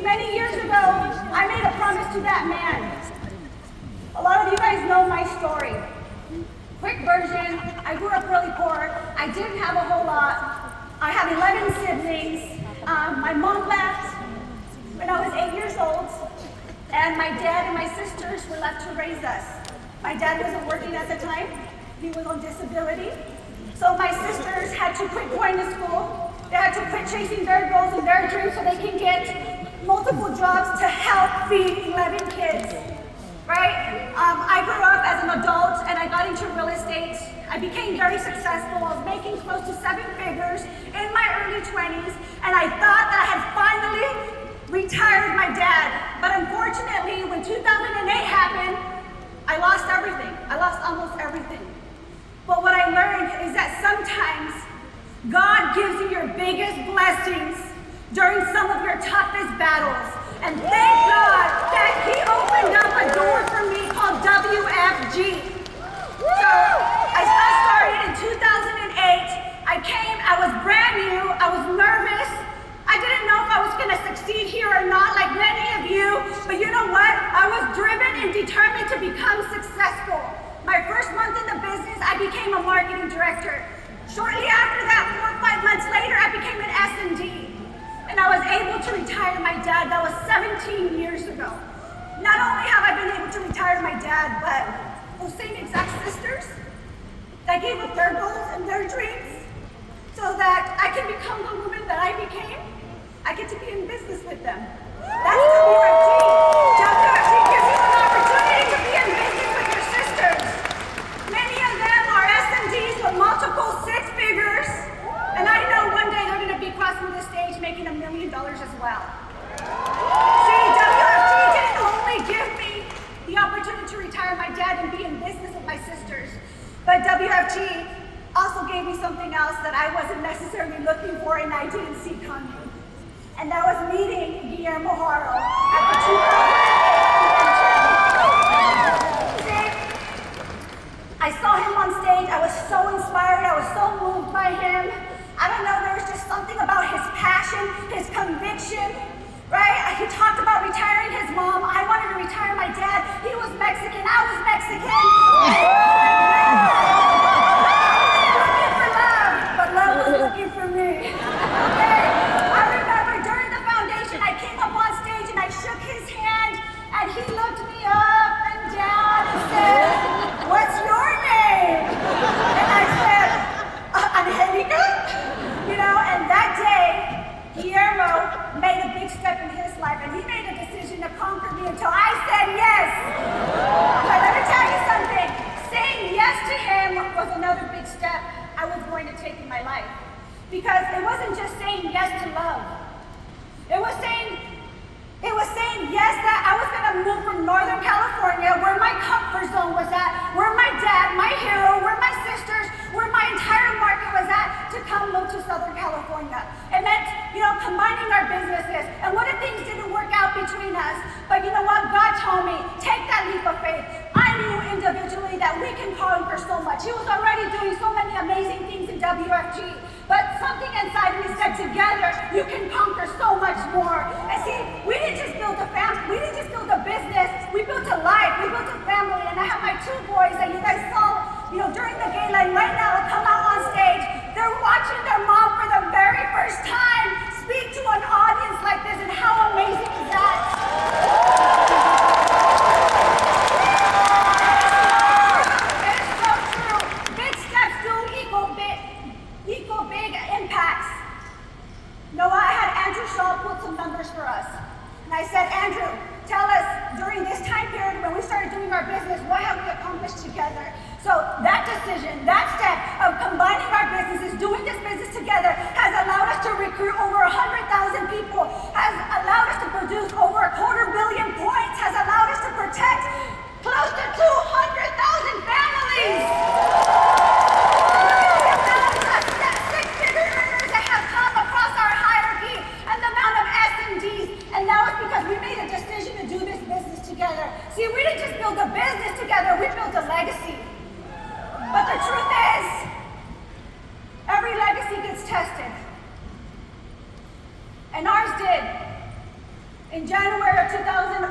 See, many years ago, I made a promise to that man. A lot of you guys know my story. Quick version, I grew up really poor. I didn't have a whole lot. I have 11 siblings. My mom left when I was 8 years old, and my dad and my sisters were left to raise us. My dad wasn't working at the time. He was on disability. So my sisters had to quit going to school. They had to quit chasing their goals and their dreams so they can get multiple jobs to help feed 11 kids, right? I grew up as an adult and I got into real estate. I became very successful. I was making close to 7 figures in my early 20s, and I thought that I had finally retired my dad. But unfortunately, when 2008 happened, I lost everything. I lost almost everything. But what I learned is that sometimes God gives you your biggest blessings during some of your toughest battles. And thank God that He opened up a door for me called WFG. So I started in 2008. I was brand new. I was nervous. I didn't know if I was going to succeed here or not, like many of you. But you know what? I was driven and determined to become successful. My first month in the business, I became a marketing director. Shortly after that, 4 or 5 months later, I became an S&D. And I was able to retire my dad. That was 17 years ago. Not only have I been able to retire my dad, but those same exact sisters that gave up their goals and their dreams so that I can become the woman that I became, I get to be in business with them. That's WFG. WFG gives you an opportunity to be in business with your sisters. Many of them are S&Ds with multiple 6 figures, and I know one day they're going to be crossing the stage making $1 million as well. See, WFG didn't only give me the opportunity to retire my dad and be in business with my sisters, but WFG also gave me something else that I wasn't necessarily looking for and I didn't see coming. And that was meeting Guillermo Haro at the 2008 convention. See, I saw him on stage. I was so inspired. I was so moved by him. I don't know, there was just something about his passion, his conviction, right? He talked about retiring his mom. I wanted to retire my dad. He was Mexican. I was Mexican. Looking for love, but love was looking for me. Okay? I remember during the foundation, I came up on stage and I shook his hand, and he looked me up and down and said, "What's your name?" And I said, "Angelica." You know, and that day, Guillermo made a big step in his life, and he made a decision to conquer me until I said yes. But let me tell you something. Saying yes to him was another big step I was going to take in my life. Because it wasn't just saying yes to love. It was saying yes that I was going to move from Northern California, where my comfort zone was at, where my dad, my hero, where my sisters, where my entire market was at, to come move to Southern California. It meant, combining our businesses. And what if things didn't work out between us? But you know what? God told me, take that leap of faith. I knew individually that we can conquer so much. He was already doing so many amazing things in WFG. But something inside me said, together, you can conquer so much more. And see, we didn't just build a family. We didn't just build a business. We built a life. We built a family. And I have my 2 boys that you guys saw, during the gala right now, come out on stage. They're watching their mom for the very first time speak to an audience like this. And how amazing is that? It's so true. Big steps do equal big impacts. I had Andrew Shaw pull some numbers for us. And I said, Andrew, tell us during this time period when we started doing our business, what have we accomplished together? So that decision, that step of combining our businesses, doing this business together, has allowed us to recruit over 100,000 people, has allowed us to produce over 250 million points, has allowed us to protect close to 200,000 families. See, we didn't just build a business together, we built a legacy. But the truth is, every legacy gets tested. And ours did. In In January of 2024,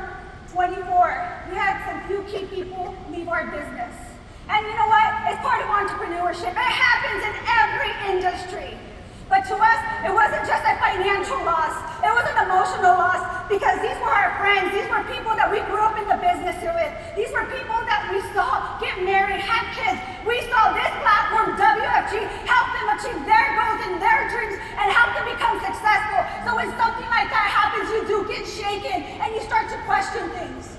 we had some few key people leave our business. And you know what? It's part of entrepreneurship. It happens in every industry. But to us, it wasn't just a financial loss. It was an emotional loss because these were our friends. These were people that we grew up in the business with. These were people that we saw get married, have kids. We saw this platform, WFG, help them achieve their goals and their dreams and help them become successful. So when something like that happens, you do get shaken and you start to question things.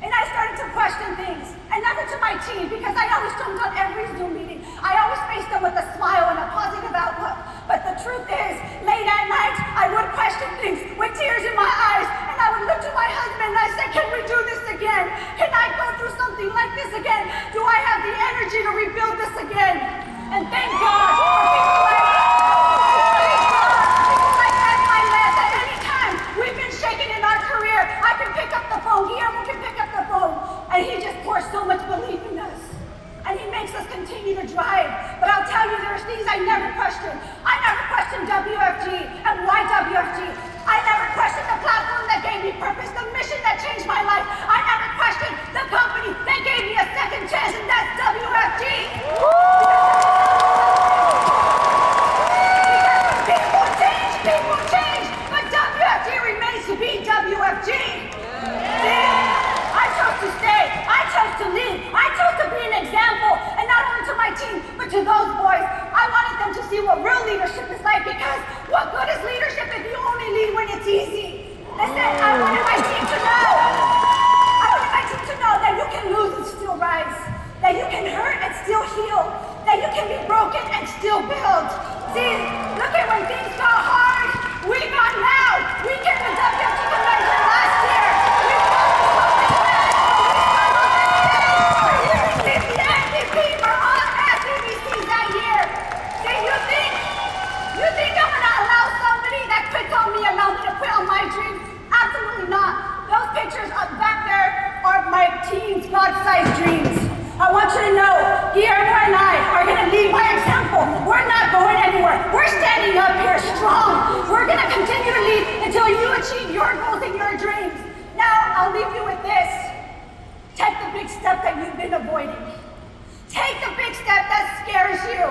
And I started to question things, and never to my team, because I always jumped on every Zoom meeting. I always faced them with a smile and a positive outlook. But the truth is, late at night, I would question things with tears in my eyes, and I would look to my husband and I said, can we do this again? Can I go through something like this again? Do I have the energy to rebuild this again? And thank God for people like that anytime we've been shaken in our career, I can pick up the phone, Guillermo can pick up the phone, and he just pours so much belief in us. And he makes us continue to drive. But I'll tell you, there's things I never questioned. I never questioned WFG and why WFG. I never questioned the platform that gave me purpose, the mission that changed my life. I never questioned the company that gave me a second chance, and that's WFG. Because people change, but WFG remains to be WFG. I chose to stay. I chose to lead. I chose to be an example, and not only to my team, but to those boys. I wanted them to see what real leadership is like, because what good is leadership if you only lead when it's easy? Listen, I wanted my team to know that you can lose and still rise, that you can hurt and still heal, that you can be broken and still build. See, look at when things got hard, we got loud. We came to WFG Convention last year. Allow me to quit on my dreams? Absolutely not. Those pictures up back there are my team's God-sized dreams. I want you to know, Guillermo and I are going to lead by example. We're not going anywhere. We're standing up here strong. We're going to continue to lead until you achieve your goals and your dreams. Now, I'll leave you with this. Take the big step that you've been avoiding. Take the big step that scares you.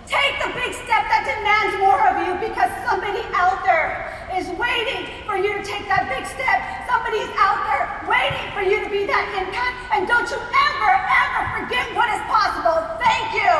Take the big step that demands more of you, because somebody out there is waiting for you to take that big step. Somebody's out there waiting for you to be that impact. And don't you ever, ever forget what is possible. Thank you.